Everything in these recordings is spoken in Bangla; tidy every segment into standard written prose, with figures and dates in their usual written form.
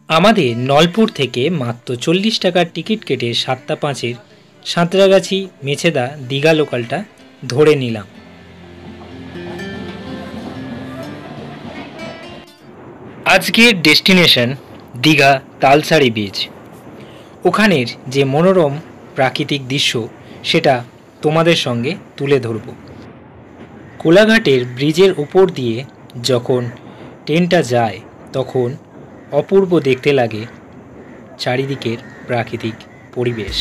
আমাদের নলপুর থেকে মাত্র 40 টাকার টিকিট কেটে 7টা 5-এর সাঁতরাগাছি মেছেদা দীঘা লোকালটা ধরে নিলাম। আজকের ডেস্টিনেশন দীঘা তালসারি বিচ। ওখানের যে মনোরম প্রাকৃতিক দৃশ্য সেটা তোমাদের সঙ্গে তুলে ধরব। কোলাঘাটের ব্রিজের উপর দিয়ে যখন ট্রেনটা যায় তখন অপূর্ব দেখতে লাগে চারিদিকের প্রাকৃতিক পরিবেশ।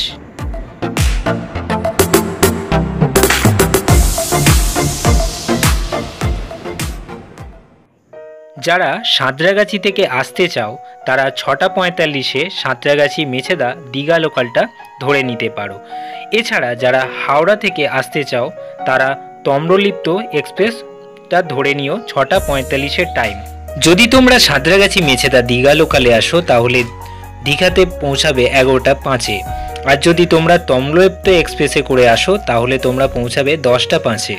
যারা সাঁতরাগাছি থেকে আসতে চাও তারা 6টা 45-এ সাঁতরাগাছি মেছেদা দীঘা লোকালটা ধরে নিতে পারো। এছাড়া যারা হাওড়া থেকে আসতে চাও তারা তম্রলিপ্ত এক্সপ্রেসটা ধরে নিও 6টা 45-এর টাইম। যদি তোমরা সাঁতরাগাছি মেছেদা দীঘা লোকালে আসো তাহলে দীঘাতে পৌঁছাবে 11টা 5-এ, আর যদি তোমরা তম্রলিপ্ত এক্সপ্রেসে করে আসো তাহলে তোমরা পৌঁছাবে 10টা 5-এ।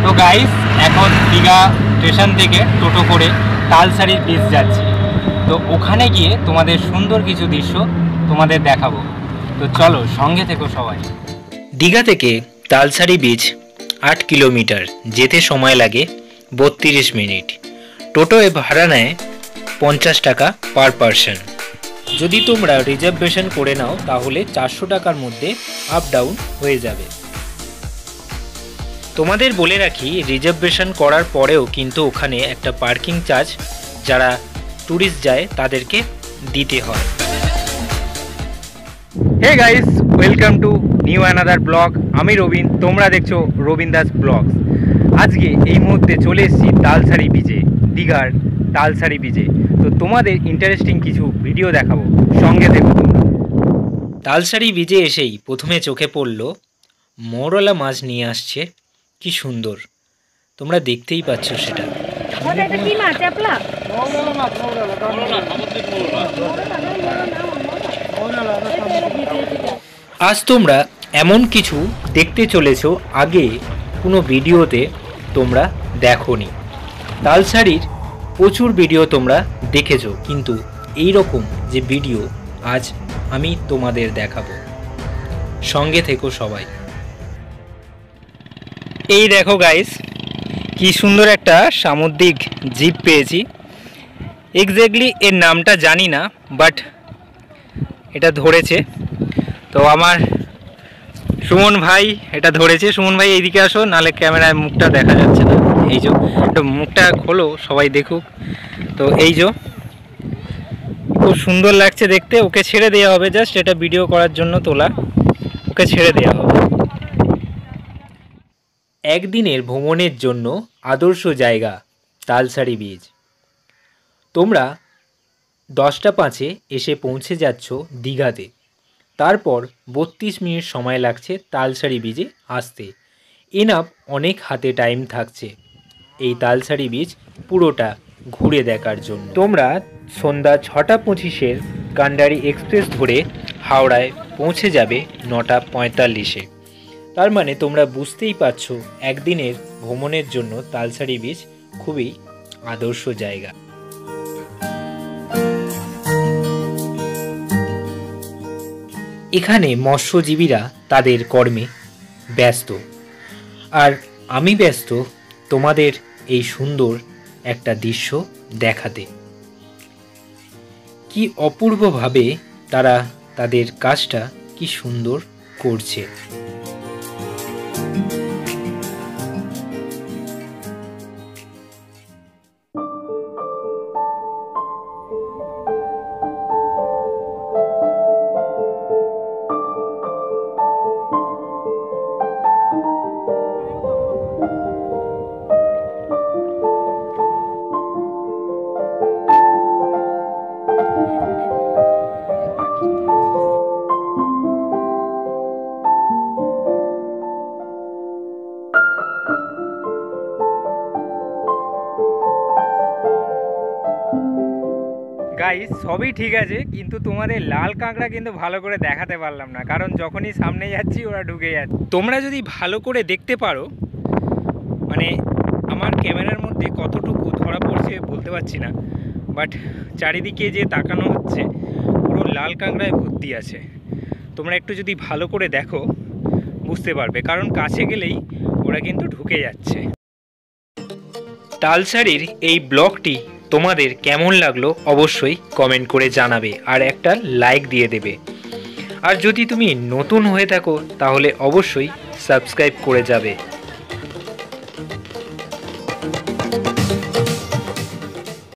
তো গাইস, এখন দীঘা স্টেশন থেকে টোটো করে তালসারি বিচ যাচ্ছি। তো ওখানে গিয়ে তোমাদের সুন্দর কিছু দৃশ্য তোমাদের দেখাবো। তো চলো সঙ্গে থেকো সবাই। দীঘা থেকে তালসারি বিচ 8 কিলোমিটার, যেতে সময় লাগে 32 মিনিট। টোটোয় ভাড়া নেয় 50 টাকা পার পারসন। যদি তোমরা রিজার্ভেশন করে নাও তাহলে 400 টাকার মধ্যে আপ ডাউন হয়ে যাবে। তোমাদের বলে রাখি, রিজার্ভেশন করার পরেও কিন্তু ওখানে একটা পার্কিং চার্জ যারা ট্যুরিস্ট যায় তাদেরকে দিতে হয়। Hey guys, welcome to new another blog. আমি রবিন, তোমরা দেখছো রবিন দাস ব্লগস। আজকে এই মুহূর্তে চলে এসেছি তালসারি বিচে, দীঘার তালসারি বিচে। তো তোমাদের ইন্টারেস্টিং কিছু ভিডিও দেখাবো, সঙ্গে দেখো তোমরা। তালসারি বিচে এসেই প্রথমে চোখে পড়লো মৌরলা মাছ নিয়ে আসছে। কি সুন্দর, তোমরা দেখতেই পাচ্ছ সেটা। আজ তোমরা এমন কিছু দেখতে চলেছ আগে কোনো ভিডিওতে তোমরা দেখোনি। তালসারির প্রচুর ভিডিও তোমরা দেখেছো, কিন্তু এই রকম যে ভিডিও আজ আমি তোমাদের দেখাবো। সঙ্গে থেকো সবাই। এই দেখো গাইস, কি সুন্দর একটা সামুদ্রিক জীব পেয়েছি। এক্স্যাক্টলি এর নামটা জানি না, বাট এটা ধরেছে। তো আমার সুমন ভাই এটা ধরেছে। সুমন ভাই এইদিকে আসো, নাহলে ক্যামেরায় মুখটা দেখা যাচ্ছে না। এই যে একটু মুখটা খোলো, সবাই দেখুক। তো এই যে খুব সুন্দর লাগছে দেখতে। ওকে ছেড়ে দেওয়া হবে, জাস্ট এটা ভিডিও করার জন্য তোলা। ওকে ছেড়ে দেওয়া হবে। একদিনের ভ্রমণের জন্য আদর্শ জায়গা তালসারি বিচ। তোমরা 10টা 5-এ এসে পৌঁছে যাচ্ছ দীঘাতে। তারপর 32 মিনিট সময় লাগছে তালসারি বিচে আসতে। এনাফ অনেক হাতে টাইম থাকছে এই তালসারি বিচ পুরোটা ঘুরে দেখার জন্য। তোমরা সন্ধ্যা 6টা 25-এর কান্ডারি এক্সপ্রেস ধরে হাওড়ায় পৌঁছে যাবে 9টা 45-এ। তার মানে তোমরা বুঝতেই পারছো একদিনের ভ্রমণের জন্য তালসারি বিচ খুবই আদর্শ জায়গা। এখানে মৎস্যজীবীরা তাদের কর্মে ব্যস্ত, আর আমি ব্যস্ত তোমাদের এই সুন্দর একটা দৃশ্য দেখাতে। কি অপূর্বভাবে তারা তাদের কাজটা কি সুন্দর করছে। গাইস সবই ঠিক আছে, কিন্তু তোমাদের লাল কাঁকড়া কিন্তু ভালো করে দেখাতে পারলাম না, কারণ যখনই সামনে যাচ্ছি ওরা ঢুকে যাচ্ছে। তোমরা যদি ভালো করে দেখতে পারো, মানে আমার ক্যামেরার মধ্যে কতটুকু ধরা পড়ছে বলতে পারছি না, বাট চারিদিকে যে তাকানো হচ্ছে পুরো লাল কাঁকড়ায় ভর্তি আছে। তোমরা একটু যদি ভালো করে দেখো বুঝতে পারবে, কারণ কাছে গেলেই ওরা কিন্তু ঢুকে যাচ্ছে। তালসারির এই ব্লগটি তোমাদের কেমন লাগলো অবশ্যই কমেন্ট করে জানাবে, আর একটা লাইক দিয়ে দেবে। আর যদি তুমি নতুন হয়ে থাকো তাহলে অবশ্যই সাবস্ক্রাইব করে যাবে।